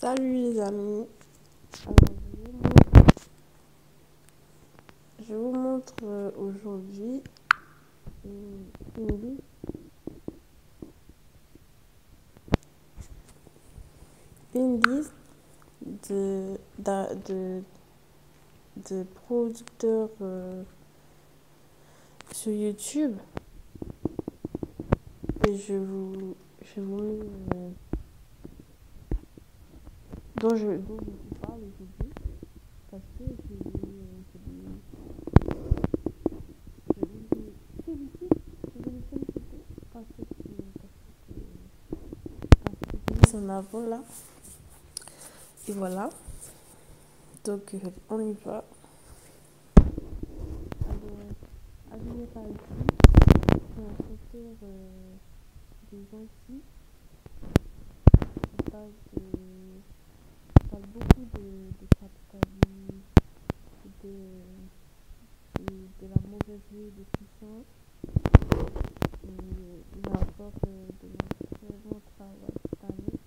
Salut les amis. Alors, je vous montre aujourd'hui une liste de producteurs sur YouTube. Et je vous mets dont je vous parle aujourd'hui parce que je les féliciter parce que c'est en avant là. Et voilà. Donc on y va. Alors, Adrien Palti, c'est un auteur des Antilles. Il parle beaucoup de capitalisme, de la mauvaise vie des puissants. Il apporte de un très bon travail cette année.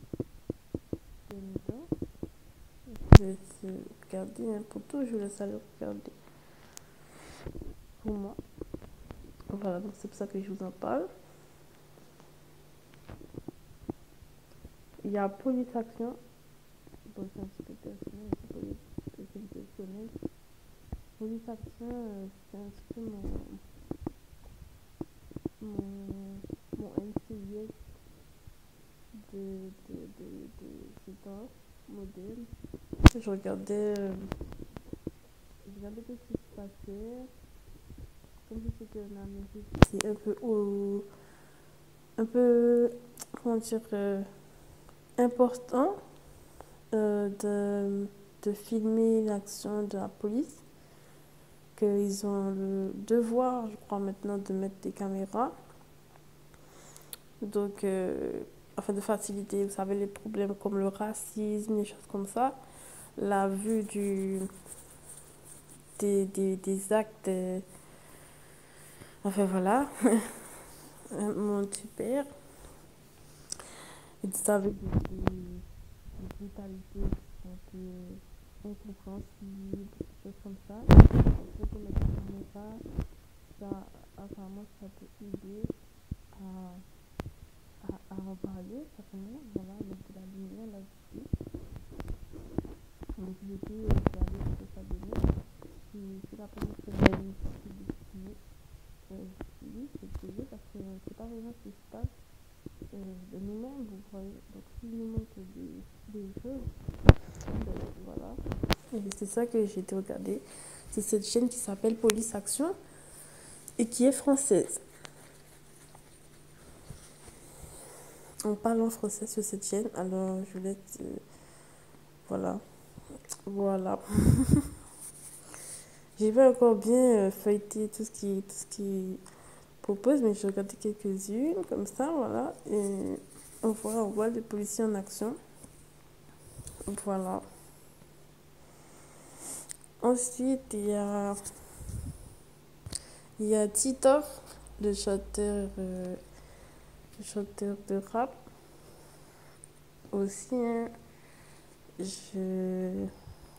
Je vais essayer de regarder, hein, pour tout, je vous laisse aller regarder pour moi. Voilà, donc c'est pour ça que je vous en parle. Il y a Police Action. Bon, c'est un petit peu personnel, c'est personnel. Police Action, c'est un petit peu mon NCIS de ce temps moderne. Je regardais tout ce qui se passait. Comme si c'était en Amérique. C'est un peu, comment dire, important de filmer l'action de la police. Qu'ils ont le devoir, je crois maintenant, de mettre des caméras. Donc, afin de faciliter, vous savez, les problèmes comme le racisme, les choses comme ça. La vue des actes. Enfin, voilà. Mon super. Et vous savez, des brutalités qui sont un peu incompréhensibles, des choses comme ça. Donc, on met la caméra. Ça, apparemment, ça peut aider à en parler, certainement. Voilà, mettre de la lumière là-dessus. Donc, j'ai pu regarder ce que ça donnait. C'est la première fois que j'ai vu ce dessiné. Oui, c'est posé parce que c'est pas vraiment ce qui se passe de nous-mêmes, vous voyez. Donc, si nous montre des choses, ben, voilà. Et c'est ça que j'ai été regarder. C'est cette chaîne qui s'appelle Police Action et qui est française. On parle en français sur cette chaîne, alors je voulais voilà. Voilà. J'ai pas encore bien feuilleté tout ce qui propose, mais j'ai regardé quelques-unes comme ça, voilà. Et on voit les policiers en action. Voilà. Ensuite, il y a Titoff, le chanteur de rap. Aussi, hein, je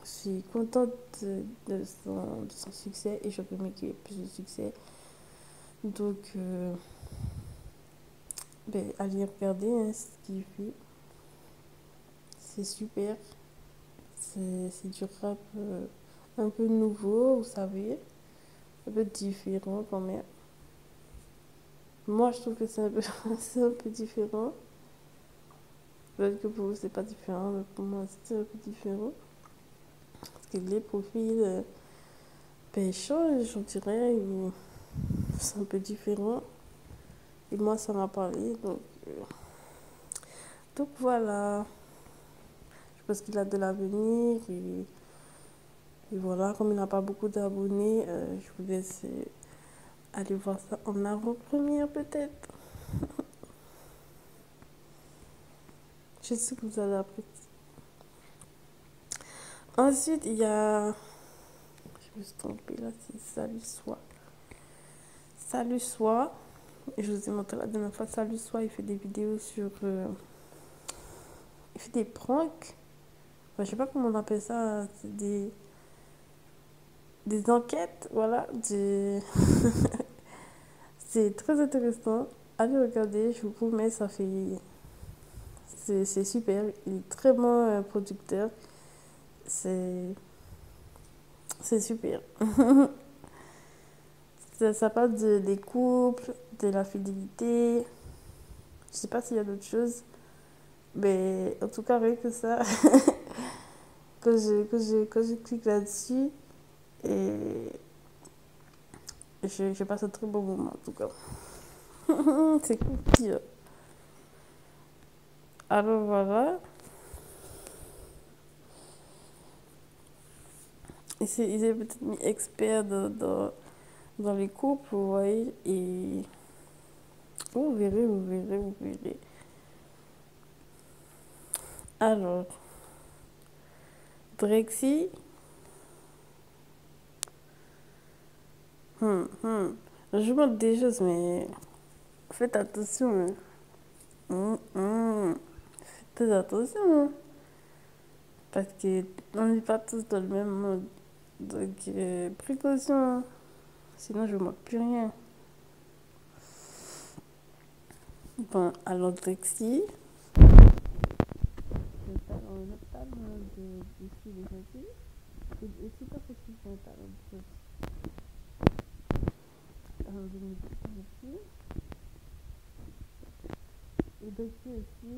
suis contente de son succès et je peux qu'il y ait plus de succès. Donc, allez regarder, hein, ce qu'il fait. C'est super. C'est du rap un peu nouveau, vous savez. Un peu différent quand même. Moi, je trouve que c'est c'est un peu différent. Peut-être que pour vous, c'est pas différent, mais pour moi, c'est un peu différent. Parce que les profils changent, je dirais. C'est un peu différent. Et moi, ça m'a parlé. Donc voilà. Je pense qu'il a de l'avenir. Et voilà, comme il n'a pas beaucoup d'abonnés, je vous laisse aller voir ça en avant-première peut-être. Je sais que vous allez apprécier. Ensuite, il y a... Je me suis trompée là, c'est Salut Soi. Salut Soi. Je vous ai montré la dernière fois. Salut Soi, il fait des vidéos sur... il fait des pranks. je sais pas comment on appelle ça, c'est des enquêtes, voilà. C'est très intéressant. Allez regarder, je vous promets, ça fait. C'est super. Il est très bon producteur. C'est c'est super. Ça parle des couples, de la fidélité. Je sais pas s'il y a d'autres choses. Mais en tout cas, rien que ça, quand je clique là-dessus, et je passe un très bon moment en tout cas. C'est cool. Alors voilà. Il s'est peut-être mis expert dans les couples, vous voyez. Et vous verrez, vous verrez, vous verrez. Alors, Drexy. Hmm, hmm. Je vous montre des choses, mais faites attention. Hein. Faites attention. Hein. Parce que on n'est pas tous dans le même mode. Donc, précaution. Hein. Sinon, je ne montre plus rien. Bon, alors Drexy. Le talent de ici, les gentils. Et c'est pas possible pour le talent de en 2018 aussi. Et Drexy aussi.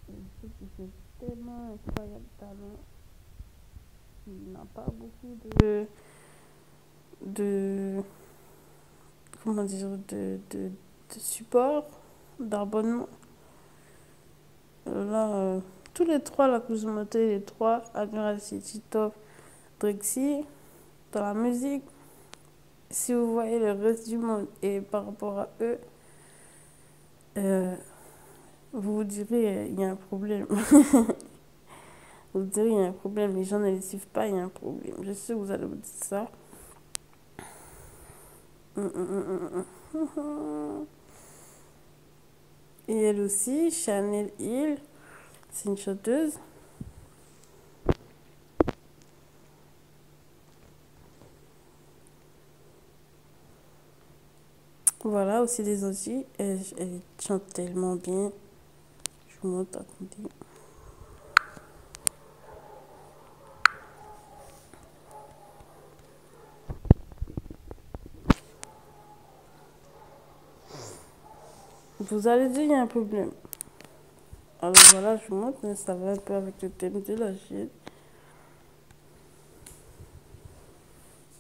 Je trouve que c'est tellement incroyable talent. Il n'a pas beaucoup de comment dire, de support, d'abonnement. Là, tous les trois, là, que je vous montré, les trois, Admiral City, Top, Drexy, dans la musique, si vous voyez le reste du monde et par rapport à eux, euh, vous vous direz, il y a un problème. Vous direz, il y a un problème, les gens ne les suivent pas, il y a un problème. Je sais que vous allez vous dire ça. Et elle aussi, Chanel Hill, c'est une chanteuse. Voilà, aussi des Antilles. Elle chante tellement bien. Je vous montre, attendez. Vous allez dire, il y a un problème. Alors voilà, je vous montre, mais ça va un peu avec le thème de la chaîne.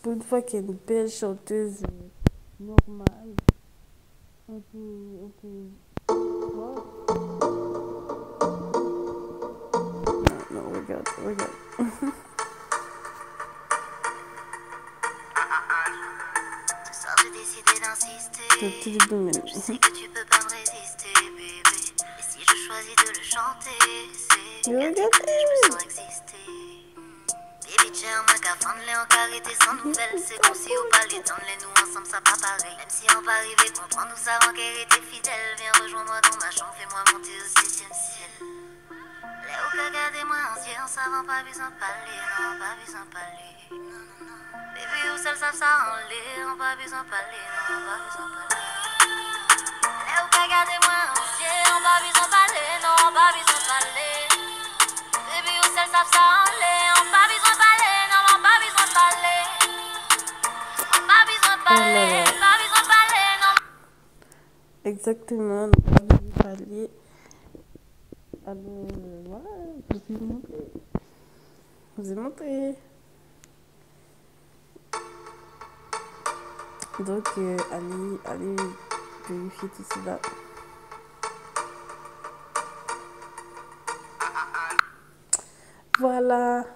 Pour une fois qu'il y a une belle chanteuse normale, un peu fort. Non, non, regarde, regarde. Le petit domaine. Je sais que tu peux pas me résister, bébé. Et si je choisis de le chanter, c'est qu'à tes côtés je me sens exister. Baby, tiens, moi qu'à fendre les en carité sans nouvelles. C'est comme si au palais, les nous ensemble, ça pas pareil. Même si on va arriver, comprendre, nous savons qu'elle était fidèle. Viens, rejoins-moi dans ma chambre, fais-moi monter au 7e ciel. Les ou regardez-moi en ciel, on savant pas besoin de parler, non, pas besoin de parler. Non, non, non. Baby, ou seul savent ça en l'air, on pas besoin de parler, non, pas besoin de parler. Regardez-moi en ciel, on va besoin de parler, non, on va besoin de parler. Baby, où ça ça aller, on va besoin de parler, non, on va besoin de parler. On va besoin de parler, on va besoin de parler, non. Exactement, on va besoin de parler. Alors, voilà, je vous ai montré. Je vous ai montré. Donc, allez vérifier tout cela. Voilà.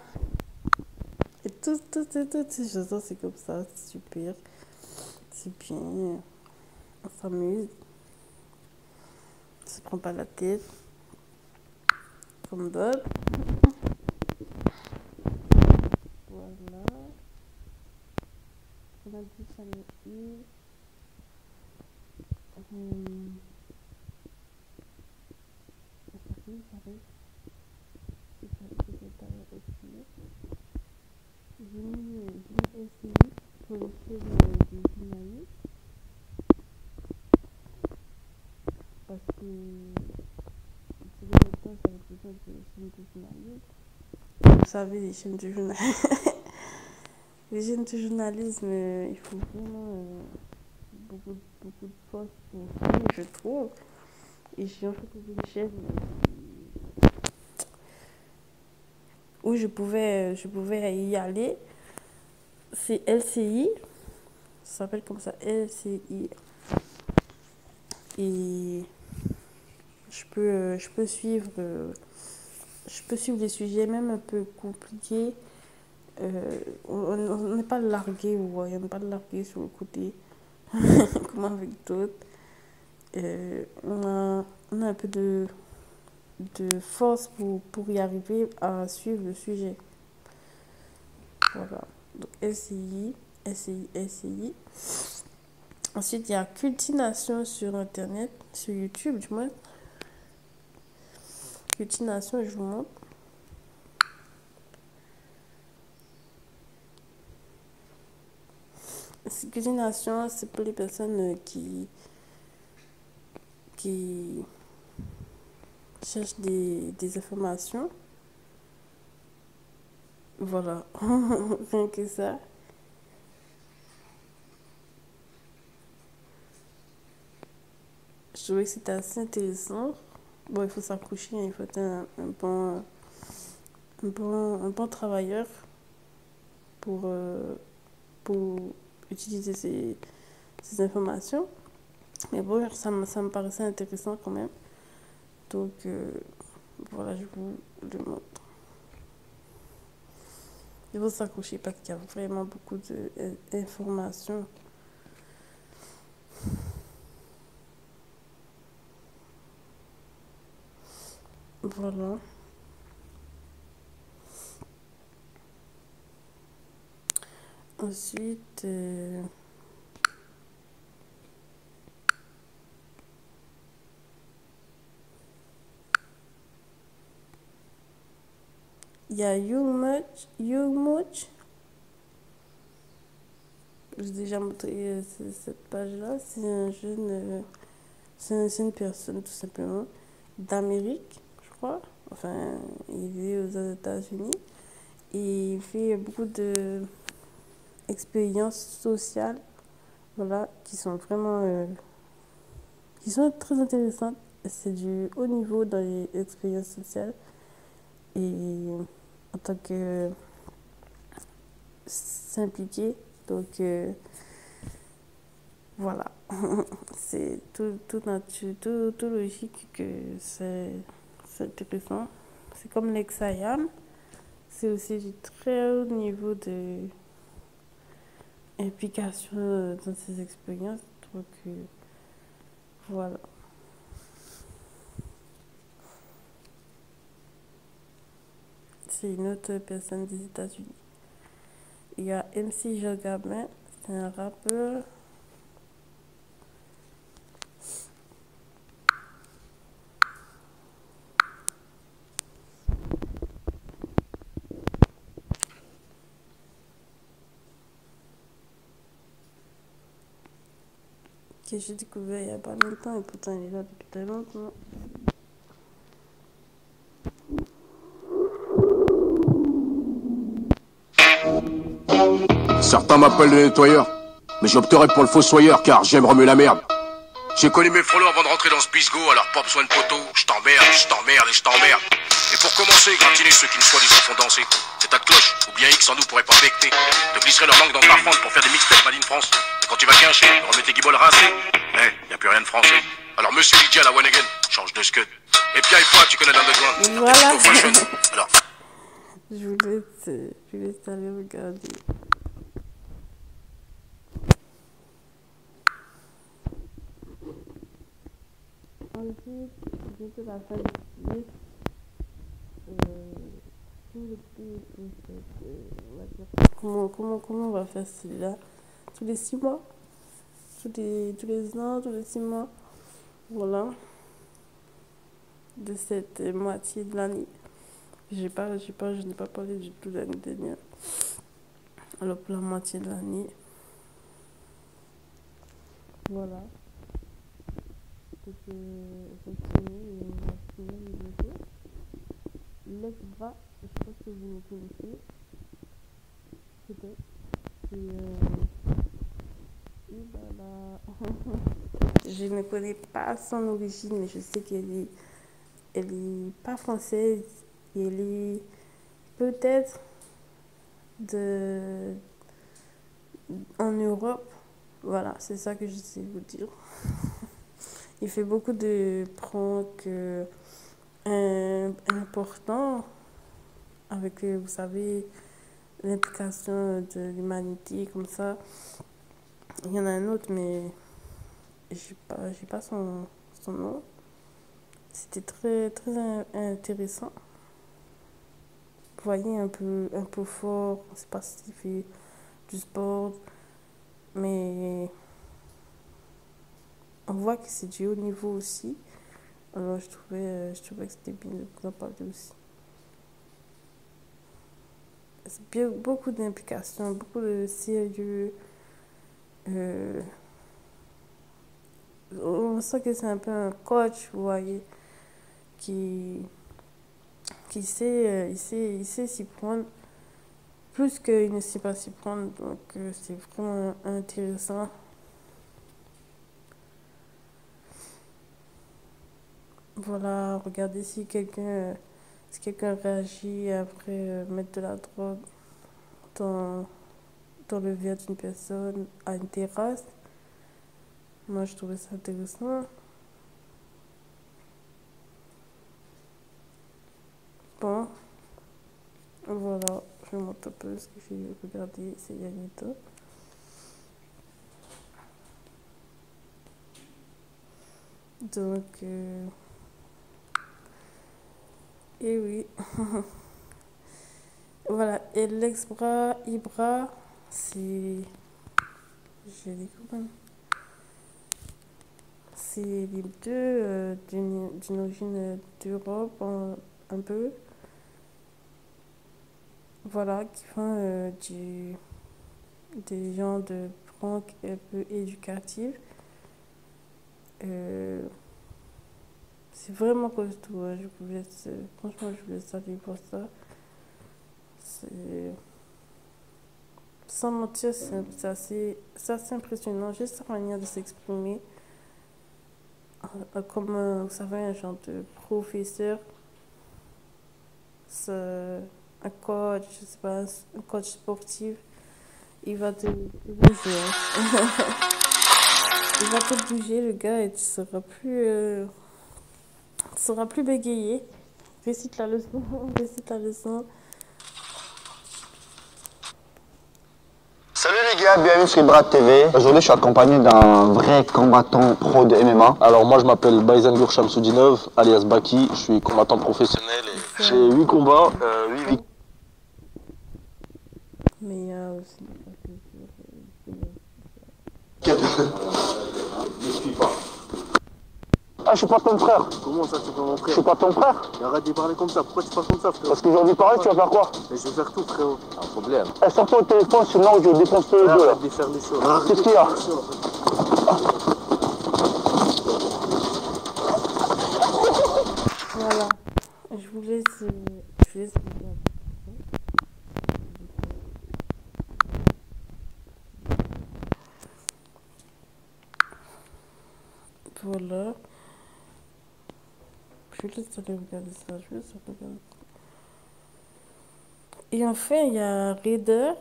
Et toutes ces chansons, c'est comme ça. C'est super. C'est bien. On s'amuse. On se prend pas la tête. Comme d'autres. Voilà. On a dit Chanel Hill. Ça fait, ça fait. postulé. J'ai mis SCI pour le film de journaliste parce que c'est le temps ça représente les chaînes de journalisme. Vous savez, les chaînes de journalisme, les chaînes de journalisme, il faut vraiment beaucoup de force pour suivre, je trouve. Et j'ai en fait une chaîne où je pouvais y aller. C'est LCI, ça s'appelle comme ça, LCI. Et je peux suivre des sujets même un peu compliqués. On n'est pas largué, ouais, on n'est pas largué sur le côté, comme avec d'autres. On a un peu de force pour y arriver à suivre le sujet. Voilà. Donc, SCI. Ensuite, il y a Cultination sur Internet, sur YouTube, du moins. Cultination, je vous montre. Cultination, c'est pour les personnes qui cherchent des informations. Voilà. Rien que ça. Je trouvais que c'était assez intéressant. Bon, il faut s'accrocher, il faut être un bon travailleur pour utiliser ces informations. Mais bon, ça me paraissait intéressant quand même. Donc, voilà, je vous le montre. Il faut s'accrocher parce qu'il y a vraiment beaucoup d'informations. Voilà. Ensuite, il y a YouMuch. J'ai déjà montré cette page-là. C'est un jeune, c'est une personne tout simplement d'Amérique, je crois. Enfin, il vit aux États-Unis et il fait beaucoup d'expériences sociales, voilà, qui sont vraiment, qui sont très intéressantes. C'est du haut niveau dans les expériences sociales et en tant que s'impliquer. Donc, voilà. C'est tout logique que c'est intéressant. C'est comme l'Exayam. C'est aussi du très haut niveau d'implication dans ces expériences. Donc, voilà. C'est une autre personne des États-Unis. Il y a MC Jean Gabin, c'est un rappeur. Que j'ai découvert il n'y a pas longtemps et pourtant il est là depuis très longtemps. Certains m'appellent le nettoyeur, mais j'opterai pour le fossoyeur car j'aime remuer la merde. J'ai connu mes frelons avant de rentrer dans ce bisgo, alors pas besoin de poteau. Je t'emmerde et je t'emmerde. Et pour commencer, gratiner ceux qui ne soi-disant font danser. C'est ta cloche, ou bien X en nous pourrait pas becter. Te glisserai leur langue dans ta fente pour faire des mixtapes Made in France. Et quand tu vas quincher, remets tes guibolles rincées. Mais y a plus rien de français. Alors monsieur Lydia, la one again, change de scud. Et Pierre et toi, tu connais l'underground. Voilà. Alors. Je vous laisse aller regarder. Ensuite, bientôt la fin du liste. Comment on va faire celui-là? Tous les 6 mois? Tous les ans, tous les 6 mois? Voilà. De cette moitié de l'année. Je n'ai pas parlé du tout l'année dernière. Alors pour la moitié de l'année. Voilà. Donc, effectivement, il y a une première nouveauté. L'ex-bras, je pense que vous le connaissez. Peut-être. Et voilà. Je ne connais pas son origine, mais je sais elle est pas française. Elle est peut-être de en Europe. Voilà, c'est ça que je sais vous dire. Il fait beaucoup de pranks importants avec, vous savez, l'implication de l'humanité, comme ça. Il y en a un autre, mais j'ai pas son nom. C'était très, très intéressant. Vous voyez, un peu fort. Je ne sais pas s'il fait du sport, mais on voit que c'est du haut niveau aussi. Alors, je trouvais que c'était bien de vous en parler aussi. C'est bien, beaucoup d'implications, beaucoup de sérieux. On sent que c'est un peu un coach, vous voyez, qui, il sait s'y prendre plus qu'il ne sait pas s'y prendre. Donc, c'est vraiment intéressant. Voilà, regardez si quelqu'un réagit après mettre de la drogue dans, dans le verre d'une personne à une terrasse. Moi, je trouvais ça intéressant. Bon, voilà, je vous montre un peu ce que j'ai regardé ces derniers temps. Donc, et oui. Voilà, et l'ex-bras, Ibra, c'est. J'ai découvert. C'est les deux d'une origine d'Europe, un peu. Voilà, qui font des genres de pranks un peu éducatifs. C'est vraiment costaud. Hein. Franchement, je vous laisse aller pour ça. Sans mentir, c'est assez impressionnant. Juste sa manière de s'exprimer. Comme, vous savez, un genre de professeur. Un coach, je sais pas, un coach sportif. Il va te bouger. Il va te bouger, le gars, et tu seras plus bégayé. Récite la leçon. Récite la leçon. Salut les gars, bienvenue sur Ibra TV. Aujourd'hui, je suis accompagné d'un vrai combattant pro de MMA. Alors moi, je m'appelle Bayzangour Shamsoudinov, alias Baki. Je suis combattant professionnel et j'ai 8 combats, 8 victoires. Mais il y a aussi Ne suis pas. Ah, je suis pas ton frère. Comment ça, tu es pas mon Je frère? suis pas ton frère. Mais arrête de parler comme ça. Pourquoi tu parles comme ça, frérot? Parce que j'ai envie de parler, tu vas faire quoi? Mais je vais faire tout, frérot. Un problème. Eh, sors-toi au téléphone, sinon je défonce tous les deux. Arrête de faire les choses. Qu'est-ce qu'il y a? Voilà. Je vous laisse regarder. Voilà. Je vous laisse aller regarder ça. Je vous laisse regarder ça. Et enfin, il y a Raider.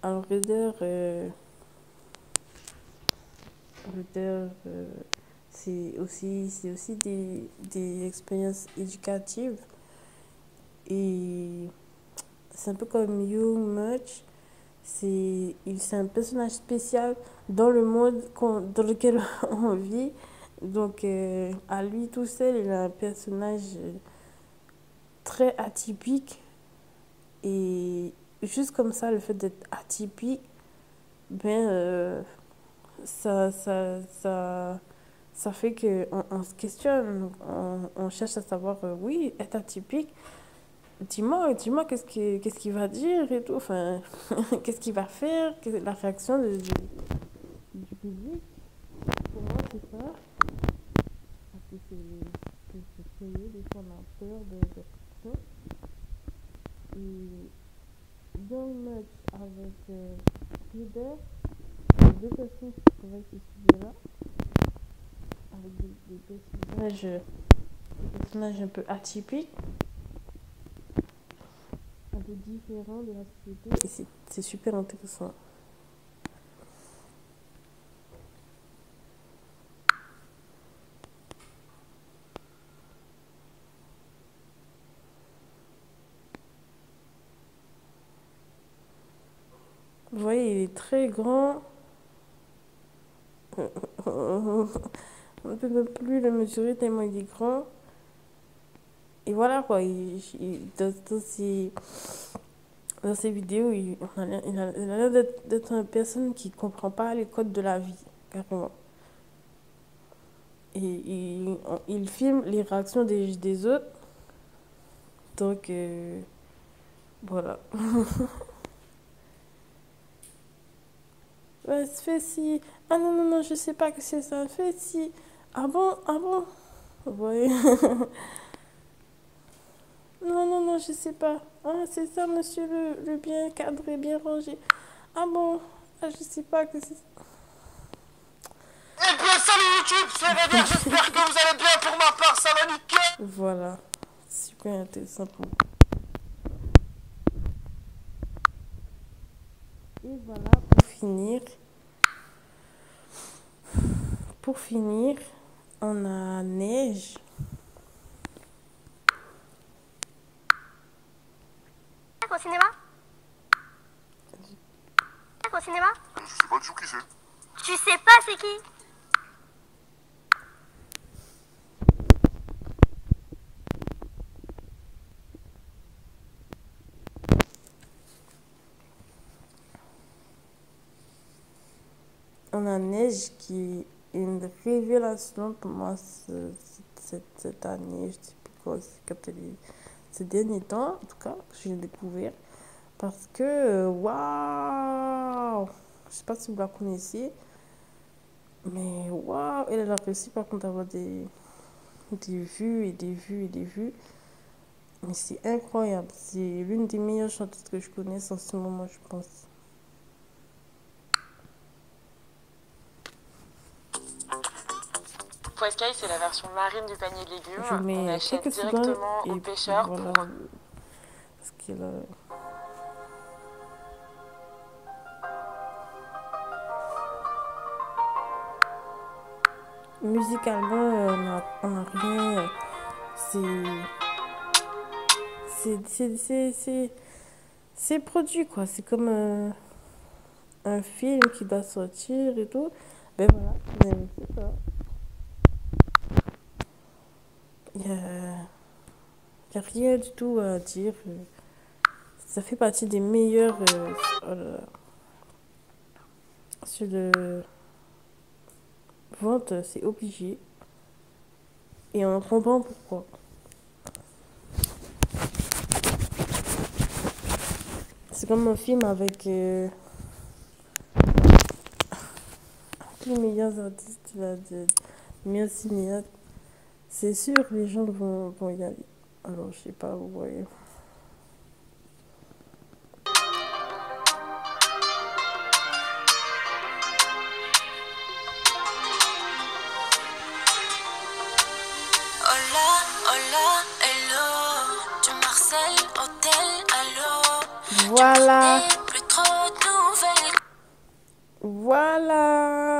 Alors, Raider, c'est aussi des expériences éducatives. Et c'est un peu comme You Much. C'est un personnage spécial dans le monde dans lequel on vit. Donc, à lui tout seul, il a un personnage très atypique. Et juste comme ça, le fait d'être atypique, ben, ça fait qu'on se questionne. On cherche à savoir, oui, être atypique, dis-moi qu'est-ce qu'il va dire et tout, enfin, qu'est-ce qu'il va faire, la réaction du public. Pour moi, c'est ça. Parce que c'est sérieux, des fois on a peur de tout ça. Et Young Nuts avec Leader, les deux personnes qui travaillent ce sujet-là, avec des personnages un peu atypiques, un peu différents de la société. Et c'est super intéressant. Vous voyez, il est très grand. On ne peut même plus le mesurer tellement il est grand. Et voilà quoi, dans ses vidéos, il a l'air d'être une personne qui ne comprend pas les codes de la vie, carrément. Et il filme les réactions des autres. Donc, voilà. Ouais, fais si. Ah non, non, non, je sais pas que c'est ça. Fais si. Ah bon, ah bon. Ouais. Non, non, non, je sais pas. Ah, c'est ça, monsieur le bien cadré, bien rangé. Ah bon, ah, je sais pas que c'est ça. Eh bien, salut YouTube, c'est Réder, j'espère que vous allez bien. Pour ma part, ça va nickel. Voilà, super intéressant pour vous. Et voilà, pour finir, on a Neige. Au cinéma? Au cinéma? Je sais pas du tout qui c'est. Tu sais pas c'est qui? On a Neige qui est une révélation pour moi cette année. Je sais plus quoi, ces derniers temps, en tout cas, que j'ai découvert. Parce que, waouh! Je sais pas si vous la connaissez, mais waouh! Elle a réussi par contre à avoir des vues et des vues et des vues. Mais c'est incroyable. C'est l'une des meilleures chanteuses que je connaisse en ce moment, je pense. Poiscaille, c'est la version marine du panier de légumes. Je mets On achète quelques directement secondes au pêcheur. voilà, Pour... parce qu'il a... Musicalement, on a rien. C'est produit, quoi. C'est comme un film qui doit sortir et tout. Ben voilà, c'est ça. Il y a rien du tout à dire. Ça fait partie des meilleurs sur le vente, c'est obligé. Et on comprend pourquoi. C'est comme un film avec les meilleurs artistes, les meilleurs cinéastes. C'est sûr que les gens vont y aller. Alors, je sais pas, vous voyez. Hola, hola, hello. Du Marcel, hôtel, allô. Voilà. Plus trop de nouvelles. Voilà.